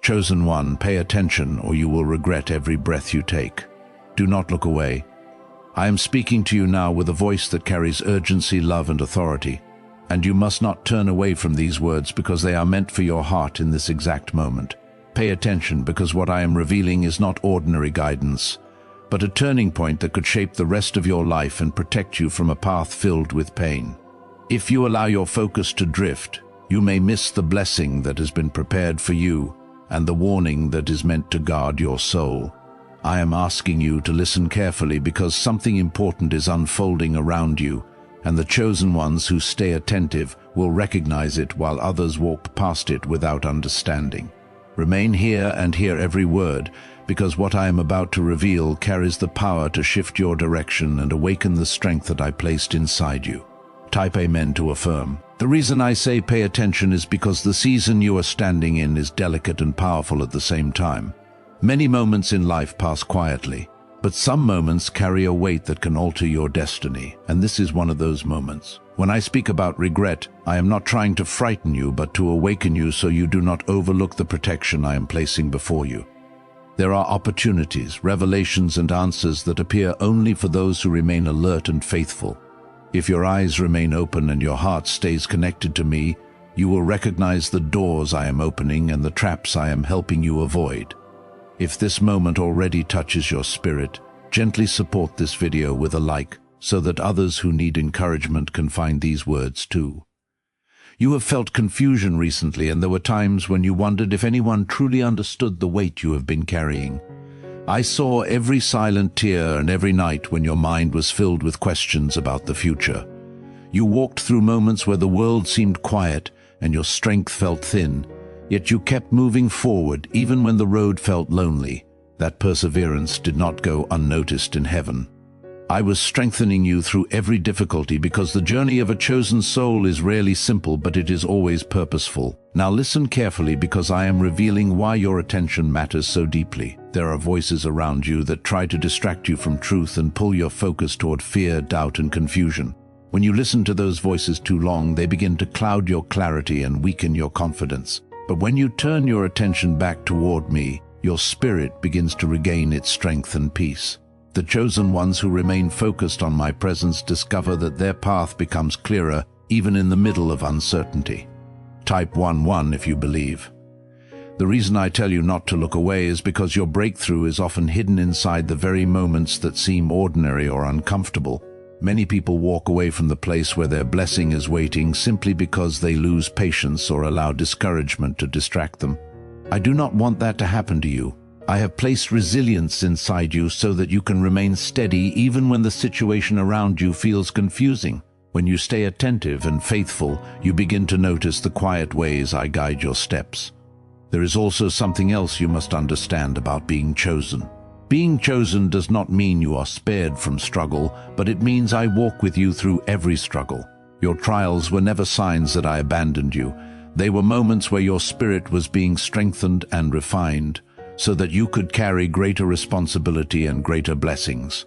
Chosen one, pay attention or you will regret every breath you take. Do not look away. I am speaking to you now with a voice that carries urgency, love, and authority. And you must not turn away from these words because they are meant for your heart in this exact moment. Pay attention because what I am revealing is not ordinary guidance, but a turning point that could shape the rest of your life and protect you from a path filled with pain. If you allow your focus to drift, you may miss the blessing that has been prepared for you and the warning that is meant to guard your soul. I am asking you to listen carefully because something important is unfolding around you, and the chosen ones who stay attentive will recognize it while others walk past it without understanding. Remain here and hear every word, because what I am about to reveal carries the power to shift your direction and awaken the strength that I placed inside you. Type Amen to affirm. The reason I say pay attention is because the season you are standing in is delicate and powerful at the same time. Many moments in life pass quietly, but some moments carry a weight that can alter your destiny, and this is one of those moments. When I speak about regret, I am not trying to frighten you, but to awaken you so you do not overlook the protection I am placing before you. There are opportunities, revelations, and answers that appear only for those who remain alert and faithful. If your eyes remain open and your heart stays connected to me, you will recognize the doors I am opening and the traps I am helping you avoid. If this moment already touches your spirit, gently support this video with a like so that others who need encouragement can find these words too. You have felt confusion recently, and there were times when you wondered if anyone truly understood the weight you have been carrying. I saw every silent tear and every night when your mind was filled with questions about the future. You walked through moments where the world seemed quiet and your strength felt thin, yet you kept moving forward even when the road felt lonely. That perseverance did not go unnoticed in heaven. I was strengthening you through every difficulty because the journey of a chosen soul is rarely simple, but it is always purposeful. Now listen carefully because I am revealing why your attention matters so deeply. There are voices around you that try to distract you from truth and pull your focus toward fear, doubt, and confusion. When you listen to those voices too long, they begin to cloud your clarity and weaken your confidence. But when you turn your attention back toward me, your spirit begins to regain its strength and peace. The chosen ones who remain focused on my presence discover that their path becomes clearer even in the middle of uncertainty. Type 11 if you believe. The reason I tell you not to look away is because your breakthrough is often hidden inside the very moments that seem ordinary or uncomfortable. Many people walk away from the place where their blessing is waiting simply because they lose patience or allow discouragement to distract them. I do not want that to happen to you. I have placed resilience inside you so that you can remain steady even when the situation around you feels confusing. When you stay attentive and faithful, you begin to notice the quiet ways I guide your steps. There is also something else you must understand about being chosen. Being chosen does not mean you are spared from struggle, but it means I walk with you through every struggle. Your trials were never signs that I abandoned you. They were moments where your spirit was being strengthened and refined, so that you could carry greater responsibility and greater blessings.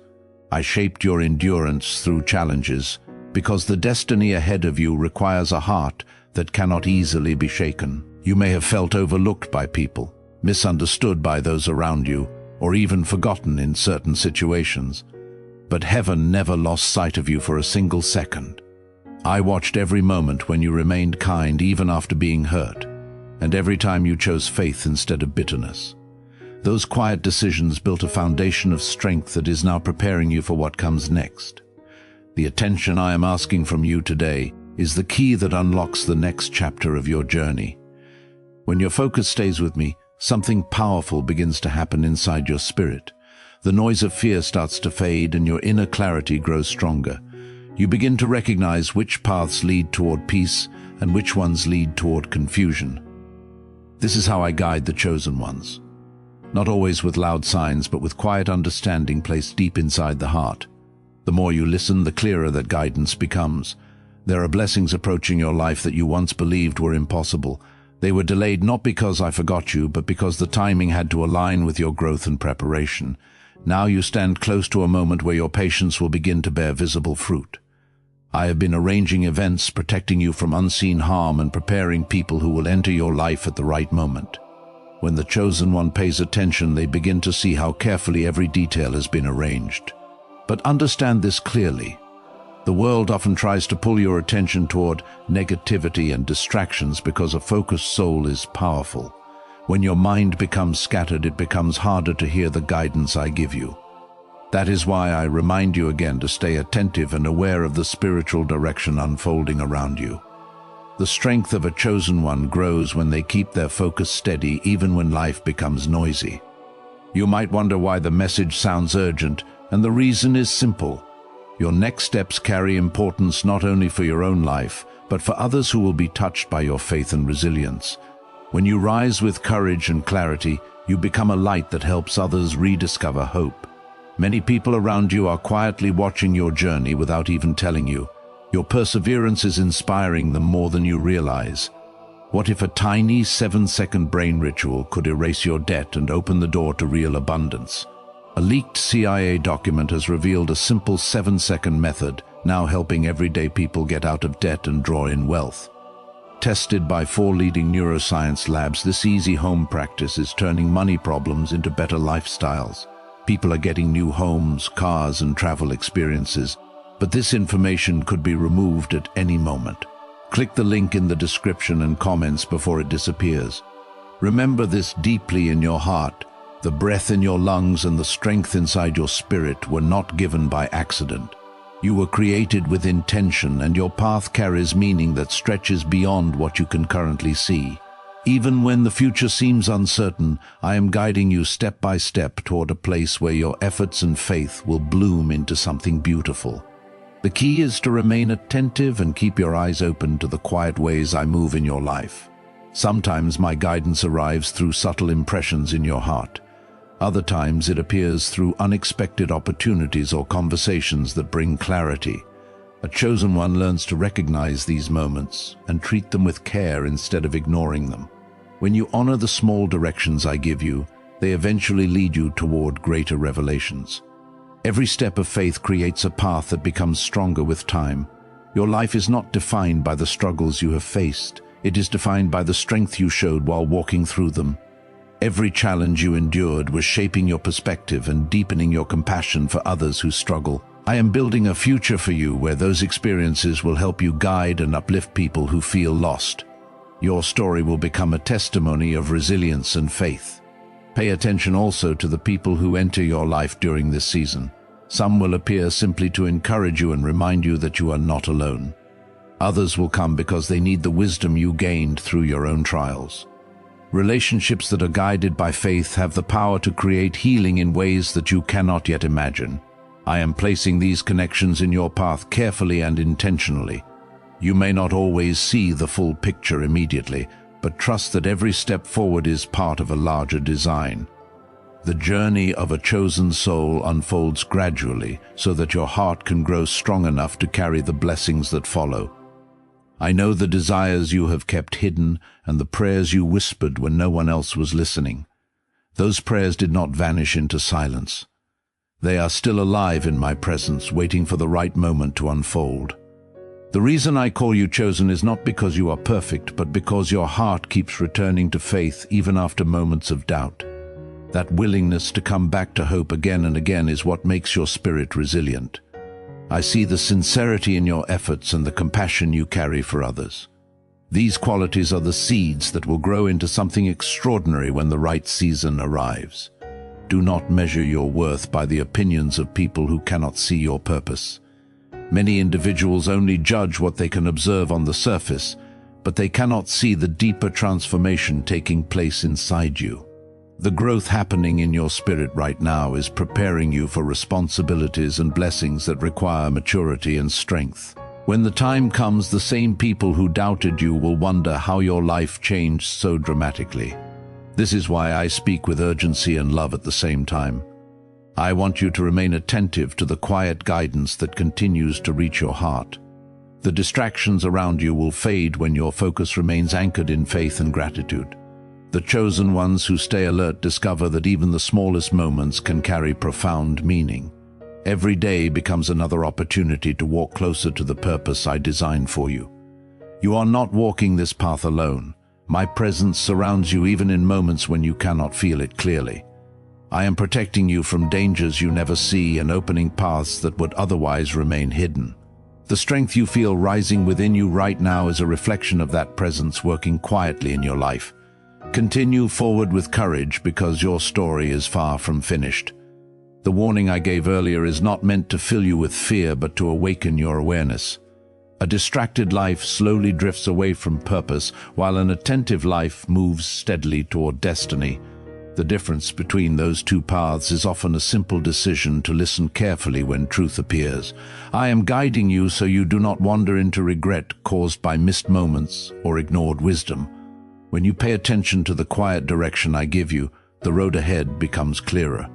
I shaped your endurance through challenges, because the destiny ahead of you requires a heart that cannot easily be shaken. You may have felt overlooked by people, misunderstood by those around you, or even forgotten in certain situations. But heaven never lost sight of you for a single second. I watched every moment when you remained kind even after being hurt, and every time you chose faith instead of bitterness. Those quiet decisions built a foundation of strength that is now preparing you for what comes next. The attention I am asking from you today is the key that unlocks the next chapter of your journey. When your focus stays with me, something powerful begins to happen inside your spirit. The noise of fear starts to fade and your inner clarity grows stronger. You begin to recognize which paths lead toward peace and which ones lead toward confusion. This is how I guide the chosen ones. Not always with loud signs, but with quiet understanding placed deep inside the heart. The more you listen, the clearer that guidance becomes. There are blessings approaching your life that you once believed were impossible. They were delayed not because I forgot you, but because the timing had to align with your growth and preparation. Now you stand close to a moment where your patience will begin to bear visible fruit. I have been arranging events, protecting you from unseen harm and preparing people who will enter your life at the right moment. When the chosen one pays attention, they begin to see how carefully every detail has been arranged. But understand this clearly. The world often tries to pull your attention toward negativity and distractions because a focused soul is powerful. When your mind becomes scattered, it becomes harder to hear the guidance I give you. That is why I remind you again to stay attentive and aware of the spiritual direction unfolding around you. The strength of a chosen one grows when they keep their focus steady even when life becomes noisy. You might wonder why the message sounds urgent, and the reason is simple. Your next steps carry importance not only for your own life, but for others who will be touched by your faith and resilience. When you rise with courage and clarity, you become a light that helps others rediscover hope. Many people around you are quietly watching your journey without even telling you. Your perseverance is inspiring them more than you realize. What if a tiny 7-second brain ritual could erase your debt and open the door to real abundance? A leaked CIA document has revealed a simple 7-second method, now helping everyday people get out of debt and draw in wealth. Tested by 4 leading neuroscience labs, this easy home practice is turning money problems into better lifestyles. People are getting new homes, cars, and travel experiences, but this information could be removed at any moment. Click the link in the description and comments before it disappears. Remember this deeply in your heart. The breath in your lungs and the strength inside your spirit were not given by accident. You were created with intention, and your path carries meaning that stretches beyond what you can currently see. Even when the future seems uncertain, I am guiding you step by step toward a place where your efforts and faith will bloom into something beautiful. The key is to remain attentive and keep your eyes open to the quiet ways I move in your life. Sometimes my guidance arrives through subtle impressions in your heart. Other times it appears through unexpected opportunities or conversations that bring clarity. A chosen one learns to recognize these moments and treat them with care instead of ignoring them. When you honor the small directions I give you, they eventually lead you toward greater revelations. Every step of faith creates a path that becomes stronger with time. Your life is not defined by the struggles you have faced. It is defined by the strength you showed while walking through them. Every challenge you endured was shaping your perspective and deepening your compassion for others who struggle. I am building a future for you where those experiences will help you guide and uplift people who feel lost. Your story will become a testimony of resilience and faith. Pay attention also to the people who enter your life during this season. Some will appear simply to encourage you and remind you that you are not alone. Others will come because they need the wisdom you gained through your own trials. Relationships that are guided by faith have the power to create healing in ways that you cannot yet imagine. I am placing these connections in your path carefully and intentionally. You may not always see the full picture immediately, but trust that every step forward is part of a larger design. The journey of a chosen soul unfolds gradually so that your heart can grow strong enough to carry the blessings that follow. I know the desires you have kept hidden and the prayers you whispered when no one else was listening. Those prayers did not vanish into silence. They are still alive in my presence, waiting for the right moment to unfold. The reason I call you chosen is not because you are perfect, but because your heart keeps returning to faith even after moments of doubt. That willingness to come back to hope again and again is what makes your spirit resilient. I see the sincerity in your efforts and the compassion you carry for others. These qualities are the seeds that will grow into something extraordinary when the right season arrives. Do not measure your worth by the opinions of people who cannot see your purpose. Many individuals only judge what they can observe on the surface, but they cannot see the deeper transformation taking place inside you. The growth happening in your spirit right now is preparing you for responsibilities and blessings that require maturity and strength. When the time comes, the same people who doubted you will wonder how your life changed so dramatically. This is why I speak with urgency and love at the same time. I want you to remain attentive to the quiet guidance that continues to reach your heart. The distractions around you will fade when your focus remains anchored in faith and gratitude. The chosen ones who stay alert discover that even the smallest moments can carry profound meaning. Every day becomes another opportunity to walk closer to the purpose I designed for you. You are not walking this path alone. My presence surrounds you even in moments when you cannot feel it clearly. I am protecting you from dangers you never see and opening paths that would otherwise remain hidden. The strength you feel rising within you right now is a reflection of that presence working quietly in your life. Continue forward with courage because your story is far from finished. The warning I gave earlier is not meant to fill you with fear but to awaken your awareness. A distracted life slowly drifts away from purpose, while an attentive life moves steadily toward destiny. The difference between those two paths is often a simple decision to listen carefully when truth appears. I am guiding you so you do not wander into regret caused by missed moments or ignored wisdom. When you pay attention to the quiet direction I give you, the road ahead becomes clearer.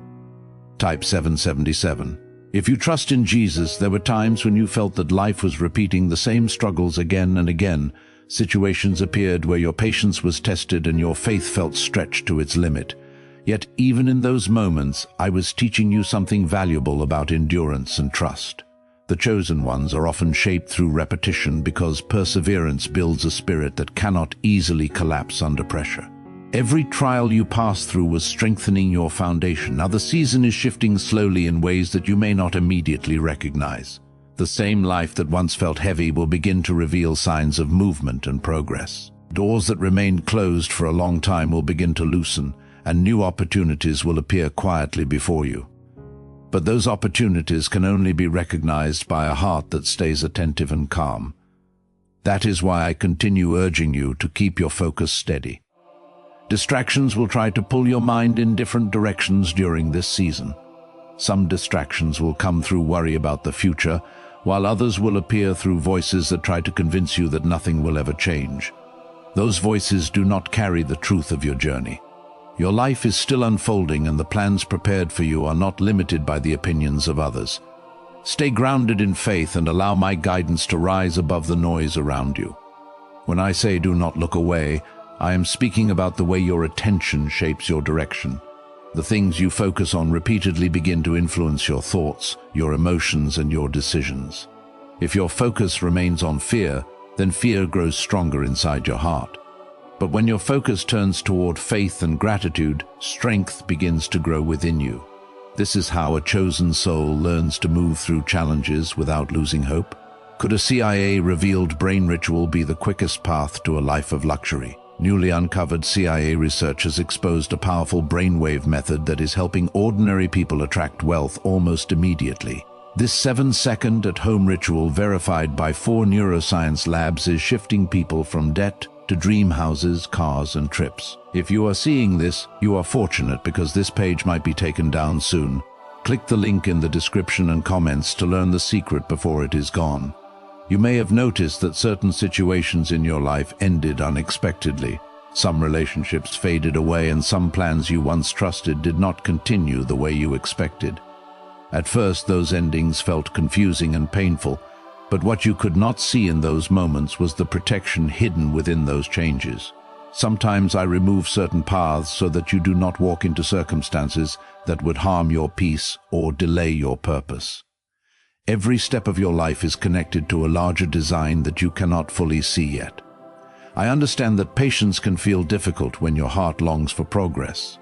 Type 777. If you trust in Jesus, there were times when you felt that life was repeating the same struggles again and again. Situations appeared where your patience was tested and your faith felt stretched to its limit. Yet even in those moments, I was teaching you something valuable about endurance and trust. The chosen ones are often shaped through repetition because perseverance builds a spirit that cannot easily collapse under pressure. Every trial you pass through was strengthening your foundation. Now the season is shifting slowly in ways that you may not immediately recognize. The same life that once felt heavy will begin to reveal signs of movement and progress. Doors that remained closed for a long time will begin to loosen, and new opportunities will appear quietly before you. But those opportunities can only be recognized by a heart that stays attentive and calm. That is why I continue urging you to keep your focus steady. Distractions will try to pull your mind in different directions during this season. Some distractions will come through worry about the future, while others will appear through voices that try to convince you that nothing will ever change. Those voices do not carry the truth of your journey. Your life is still unfolding, and the plans prepared for you are not limited by the opinions of others. Stay grounded in faith and allow my guidance to rise above the noise around you. When I say do not look away, I am speaking about the way your attention shapes your direction. The things you focus on repeatedly begin to influence your thoughts, your emotions, and your decisions. If your focus remains on fear, then fear grows stronger inside your heart. But when your focus turns toward faith and gratitude, strength begins to grow within you. This is how a chosen soul learns to move through challenges without losing hope. Could a CIA-revealed brain ritual be the quickest path to a life of luxury? Newly uncovered CIA research has exposed a powerful brainwave method that is helping ordinary people attract wealth almost immediately. This 7-second at-home ritual, verified by 4 neuroscience labs, is shifting people from debt to dream houses, cars, and trips. If you are seeing this, you are fortunate because this page might be taken down soon. Click the link in the description and comments to learn the secret before it is gone. You may have noticed that certain situations in your life ended unexpectedly. Some relationships faded away and some plans you once trusted did not continue the way you expected. At first, those endings felt confusing and painful, but what you could not see in those moments was the protection hidden within those changes. Sometimes I remove certain paths so that you do not walk into circumstances that would harm your peace or delay your purpose. Every step of your life is connected to a larger design that you cannot fully see yet. I understand that patience can feel difficult when your heart longs for progress.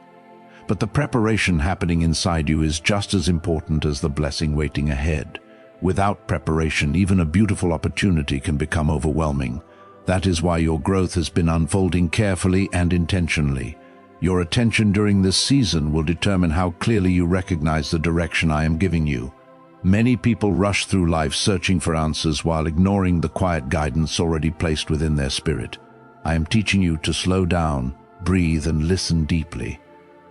But the preparation happening inside you is just as important as the blessing waiting ahead. Without preparation, even a beautiful opportunity can become overwhelming. That is why your growth has been unfolding carefully and intentionally. Your attention during this season will determine how clearly you recognize the direction I am giving you. Many people rush through life searching for answers while ignoring the quiet guidance already placed within their spirit. I am teaching you to slow down, breathe, and listen deeply.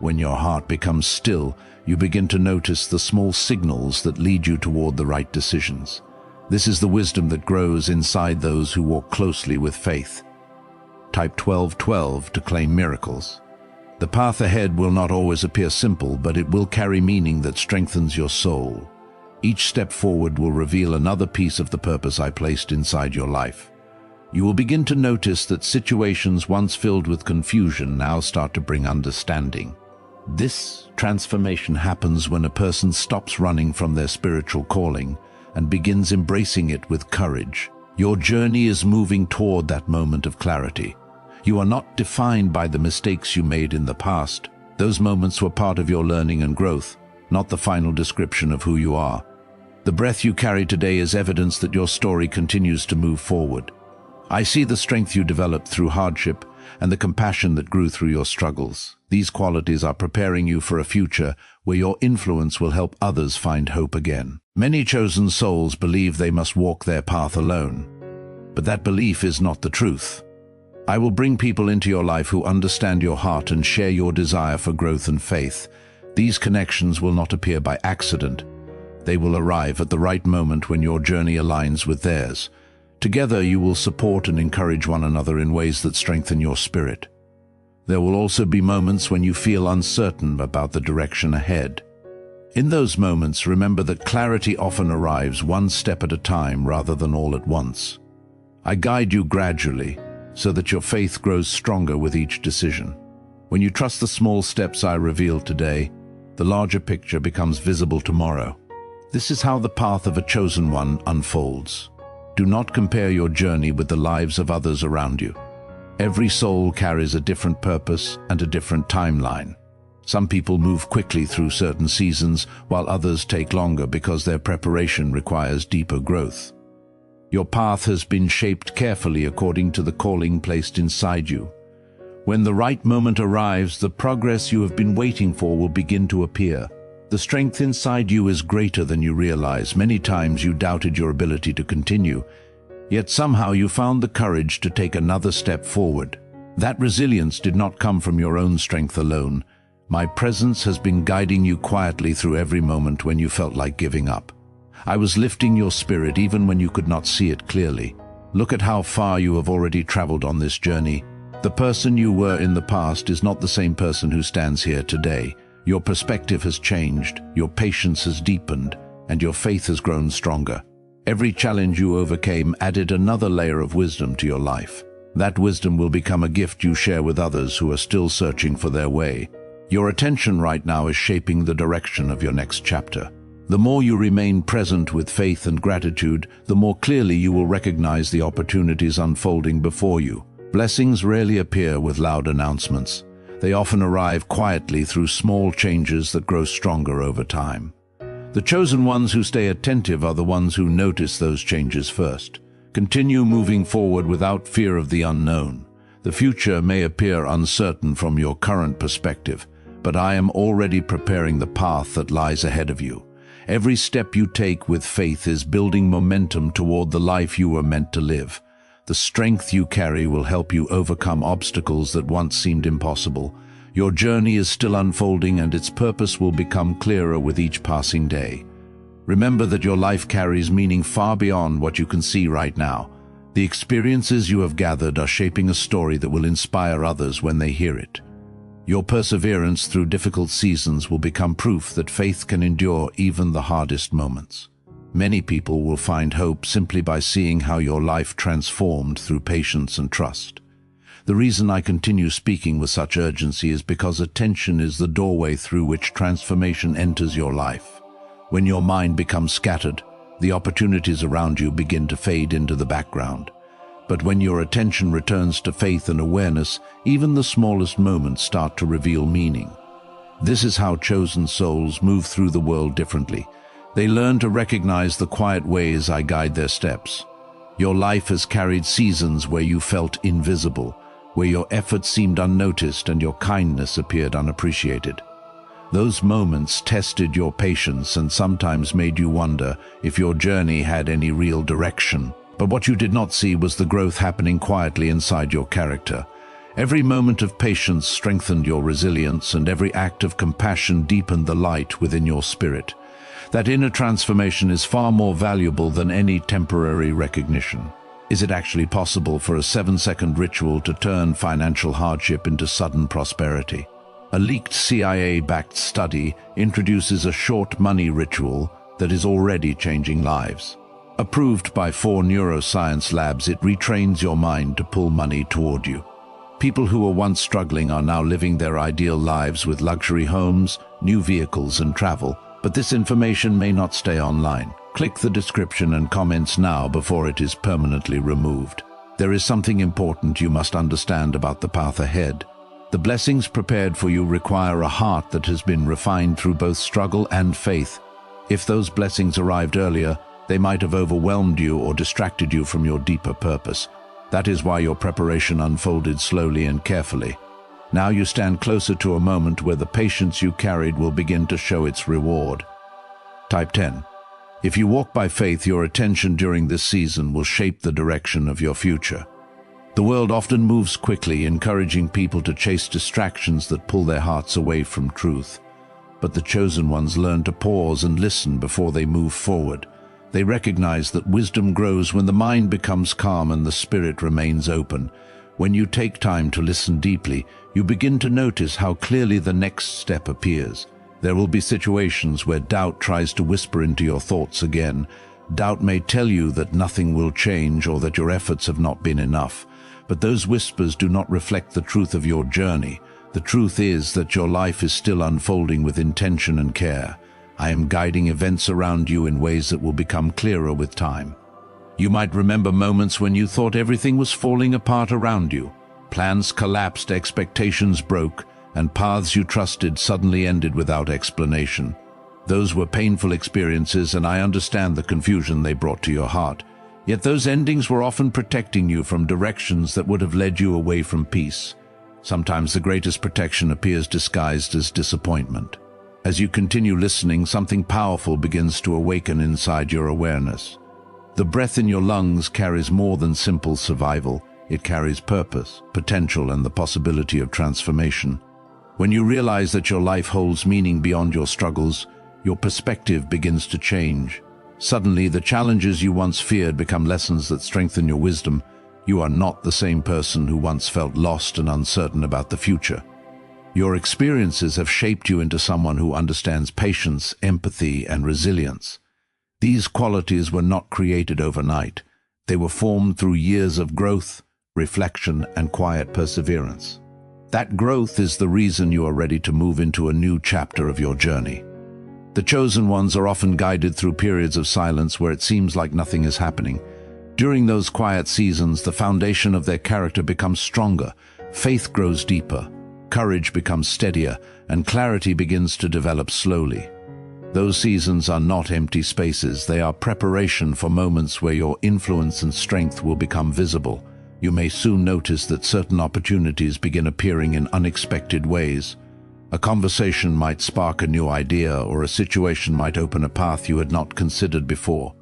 When your heart becomes still, you begin to notice the small signals that lead you toward the right decisions. This is the wisdom that grows inside those who walk closely with faith. Type 1212 to claim miracles. The path ahead will not always appear simple, but it will carry meaning that strengthens your soul. Each step forward will reveal another piece of the purpose I placed inside your life. You will begin to notice that situations once filled with confusion now start to bring understanding. This transformation happens when a person stops running from their spiritual calling and begins embracing it with courage. Your journey is moving toward that moment of clarity. You are not defined by the mistakes you made in the past. Those moments were part of your learning and growth, not the final description of who you are. The breath you carry today is evidence that your story continues to move forward. I see the strength you developed through hardship and the compassion that grew through your struggles. These qualities are preparing you for a future where your influence will help others find hope again. Many chosen souls believe they must walk their path alone, but that belief is not the truth. I will bring people into your life who understand your heart and share your desire for growth and faith. These connections will not appear by accident. They will arrive at the right moment when your journey aligns with theirs. Together you will support and encourage one another in ways that strengthen your spirit. There will also be moments when you feel uncertain about the direction ahead. In those moments, remember that clarity often arrives one step at a time rather than all at once. I guide you gradually, so that your faith grows stronger with each decision. When you trust the small steps I revealed today, the larger picture becomes visible tomorrow. This is how the path of a chosen one unfolds. Do not compare your journey with the lives of others around you. Every soul carries a different purpose and a different timeline. Some people move quickly through certain seasons, while others take longer because their preparation requires deeper growth. Your path has been shaped carefully according to the calling placed inside you. When the right moment arrives, the progress you have been waiting for will begin to appear. The strength inside you is greater than you realize. Many times you doubted your ability to continue, yet somehow you found the courage to take another step forward. That resilience did not come from your own strength alone. My presence has been guiding you quietly through every moment when you felt like giving up. I was lifting your spirit even when you could not see it clearly. Look at how far you have already traveled on this journey. The person you were in the past is not the same person who stands here today. Your perspective has changed, your patience has deepened, and your faith has grown stronger. Every challenge you overcame added another layer of wisdom to your life. That wisdom will become a gift you share with others who are still searching for their way. Your attention right now is shaping the direction of your next chapter. The more you remain present with faith and gratitude, the more clearly you will recognize the opportunities unfolding before you. Blessings rarely appear with loud announcements. They often arrive quietly through small changes that grow stronger over time. The chosen ones who stay attentive are the ones who notice those changes first. Continue moving forward without fear of the unknown. The future may appear uncertain from your current perspective, but I am already preparing the path that lies ahead of you. Every step you take with faith is building momentum toward the life you were meant to live. The strength you carry will help you overcome obstacles that once seemed impossible. Your journey is still unfolding, and its purpose will become clearer with each passing day. Remember that your life carries meaning far beyond what you can see right now. The experiences you have gathered are shaping a story that will inspire others when they hear it. Your perseverance through difficult seasons will become proof that faith can endure even the hardest moments. Many people will find hope simply by seeing how your life transformed through patience and trust. The reason I continue speaking with such urgency is because attention is the doorway through which transformation enters your life. When your mind becomes scattered, the opportunities around you begin to fade into the background. But when your attention returns to faith and awareness, even the smallest moments start to reveal meaning. This is how chosen souls move through the world differently. They learn to recognize the quiet ways I guide their steps. Your life has carried seasons where you felt invisible, where your efforts seemed unnoticed and your kindness appeared unappreciated. Those moments tested your patience and sometimes made you wonder if your journey had any real direction. But what you did not see was the growth happening quietly inside your character. Every moment of patience strengthened your resilience, and every act of compassion deepened the light within your spirit. That inner transformation is far more valuable than any temporary recognition. Is it actually possible for a 7-second ritual to turn financial hardship into sudden prosperity? A leaked CIA-backed study introduces a short money ritual that is already changing lives. Approved by 4 neuroscience labs, it retrains your mind to pull money toward you. People who were once struggling are now living their ideal lives with luxury homes, new vehicles, and travel. But this information may not stay online. Click the description and comments now before it is permanently removed. There is something important you must understand about the path ahead. The blessings prepared for you require a heart that has been refined through both struggle and faith. If those blessings arrived earlier, they might have overwhelmed you or distracted you from your deeper purpose. That is why your preparation unfolded slowly and carefully. Now you stand closer to a moment where the patience you carried will begin to show its reward. Type 10. If you walk by faith, your attention during this season will shape the direction of your future. The world often moves quickly, encouraging people to chase distractions that pull their hearts away from truth. But the chosen ones learn to pause and listen before they move forward. They recognize that wisdom grows when the mind becomes calm and the spirit remains open. When you take time to listen deeply, you begin to notice how clearly the next step appears. There will be situations where doubt tries to whisper into your thoughts again. Doubt may tell you that nothing will change or that your efforts have not been enough. But those whispers do not reflect the truth of your journey. The truth is that your life is still unfolding with intention and care. I am guiding events around you in ways that will become clearer with time. You might remember moments when you thought everything was falling apart around you. Plans collapsed, expectations broke, and paths you trusted suddenly ended without explanation. Those were painful experiences, and I understand the confusion they brought to your heart. Yet those endings were often protecting you from directions that would have led you away from peace. Sometimes the greatest protection appears disguised as disappointment. As you continue listening, something powerful begins to awaken inside your awareness. The breath in your lungs carries more than simple survival. It carries purpose, potential, and the possibility of transformation. When you realize that your life holds meaning beyond your struggles, your perspective begins to change. Suddenly, the challenges you once feared become lessons that strengthen your wisdom. You are not the same person who once felt lost and uncertain about the future. Your experiences have shaped you into someone who understands patience, empathy, and resilience. These qualities were not created overnight. They were formed through years of growth, reflection, and quiet perseverance. That growth is the reason you are ready to move into a new chapter of your journey. The chosen ones are often guided through periods of silence where it seems like nothing is happening. During those quiet seasons, the foundation of their character becomes stronger, faith grows deeper, courage becomes steadier, and clarity begins to develop slowly. Those seasons are not empty spaces. They are preparation for moments where your influence and strength will become visible. You may soon notice that certain opportunities begin appearing in unexpected ways. A conversation might spark a new idea, or a situation might open a path you had not considered before.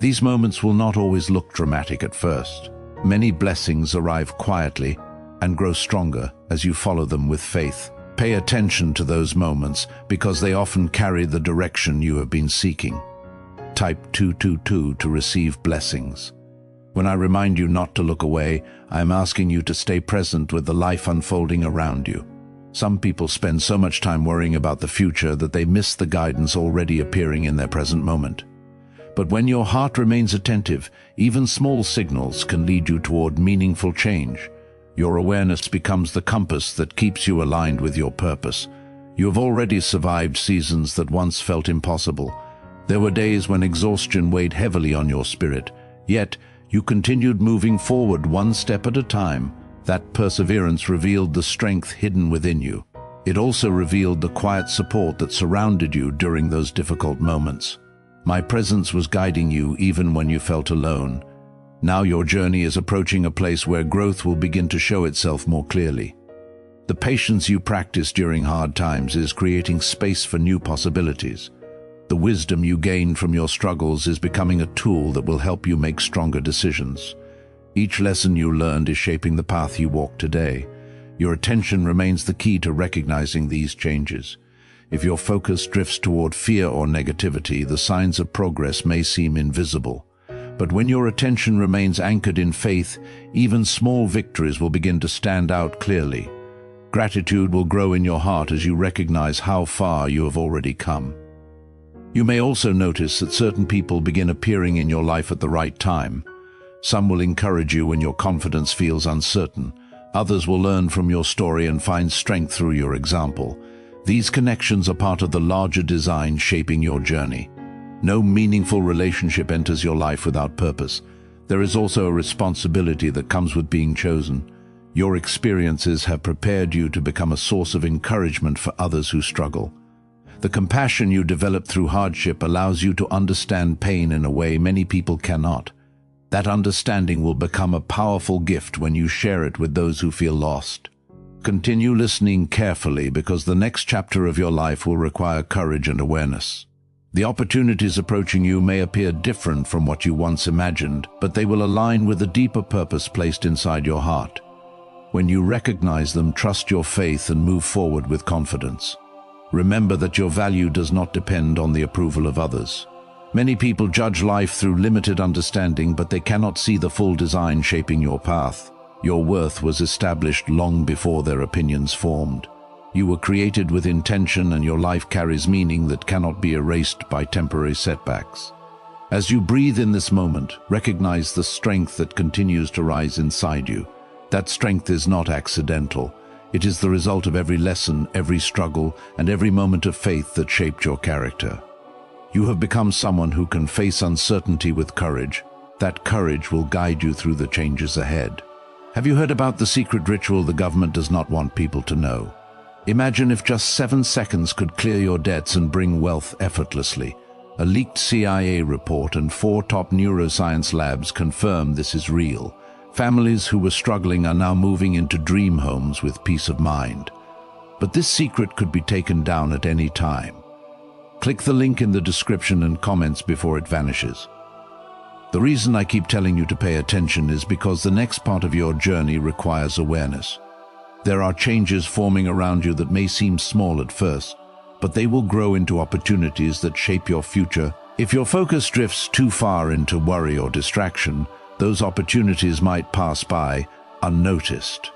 These moments will not always look dramatic at first. Many blessings arrive quietly and grow stronger as you follow them with faith. Pay attention to those moments because they often carry the direction you have been seeking. Type 222 to receive blessings. When I remind you not to look away, I am asking you to stay present with the life unfolding around you. Some people spend so much time worrying about the future that they miss the guidance already appearing in their present moment. But when your heart remains attentive, even small signals can lead you toward meaningful change. Your awareness becomes the compass that keeps you aligned with your purpose. You have already survived seasons that once felt impossible. There were days when exhaustion weighed heavily on your spirit, yet you continued moving forward one step at a time. That perseverance revealed the strength hidden within you. It also revealed the quiet support that surrounded you during those difficult moments. My presence was guiding you even when you felt alone. Now your journey is approaching a place where growth will begin to show itself more clearly. The patience you practice during hard times is creating space for new possibilities. The wisdom you gain from your struggles is becoming a tool that will help you make stronger decisions. Each lesson you learned is shaping the path you walk today. Your attention remains the key to recognizing these changes. If your focus drifts toward fear or negativity, the signs of progress may seem invisible. But when your attention remains anchored in faith, even small victories will begin to stand out clearly. Gratitude will grow in your heart as you recognize how far you have already come. You may also notice that certain people begin appearing in your life at the right time. Some will encourage you when your confidence feels uncertain. Others will learn from your story and find strength through your example. These connections are part of the larger design shaping your journey. No meaningful relationship enters your life without purpose. There is also a responsibility that comes with being chosen. Your experiences have prepared you to become a source of encouragement for others who struggle. The compassion you develop through hardship allows you to understand pain in a way many people cannot. That understanding will become a powerful gift when you share it with those who feel lost. Continue listening carefully because the next chapter of your life will require courage and awareness. The opportunities approaching you may appear different from what you once imagined, but they will align with a deeper purpose placed inside your heart. When you recognize them, trust your faith and move forward with confidence. Remember that your value does not depend on the approval of others. Many people judge life through limited understanding, but they cannot see the full design shaping your path. Your worth was established long before their opinions formed. You were created with intention, and your life carries meaning that cannot be erased by temporary setbacks. As you breathe in this moment, recognize the strength that continues to rise inside you. That strength is not accidental. It is the result of every lesson, every struggle, and every moment of faith that shaped your character. You have become someone who can face uncertainty with courage. That courage will guide you through the changes ahead. Have you heard about the secret ritual the government does not want people to know? Imagine if just 7 seconds could clear your debts and bring wealth effortlessly. A leaked CIA report and 4 top neuroscience labs confirm this is real. Families who were struggling are now moving into dream homes with peace of mind. But this secret could be taken down at any time. Click the link in the description and comments before it vanishes. The reason I keep telling you to pay attention is because the next part of your journey requires awareness. There are changes forming around you that may seem small at first, but they will grow into opportunities that shape your future. If your focus drifts too far into worry or distraction, those opportunities might pass by unnoticed.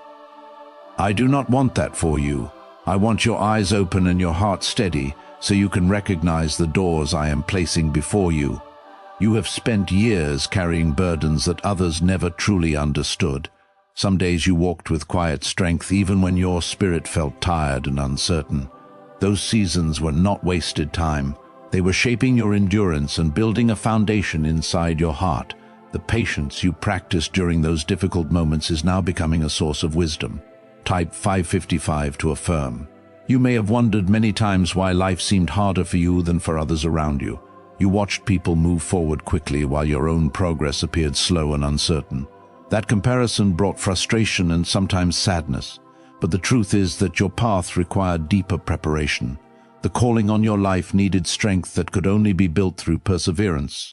I do not want that for you. I want your eyes open and your heart steady so you can recognize the doors I am placing before you. You have spent years carrying burdens that others never truly understood. Some days you walked with quiet strength even when your spirit felt tired and uncertain. Those seasons were not wasted time. They were shaping your endurance and building a foundation inside your heart. The patience you practiced during those difficult moments is now becoming a source of wisdom. Type 555 to affirm. You may have wondered many times why life seemed harder for you than for others around you. You watched people move forward quickly while your own progress appeared slow and uncertain. That comparison brought frustration and sometimes sadness. But the truth is that your path required deeper preparation. The calling on your life needed strength that could only be built through perseverance.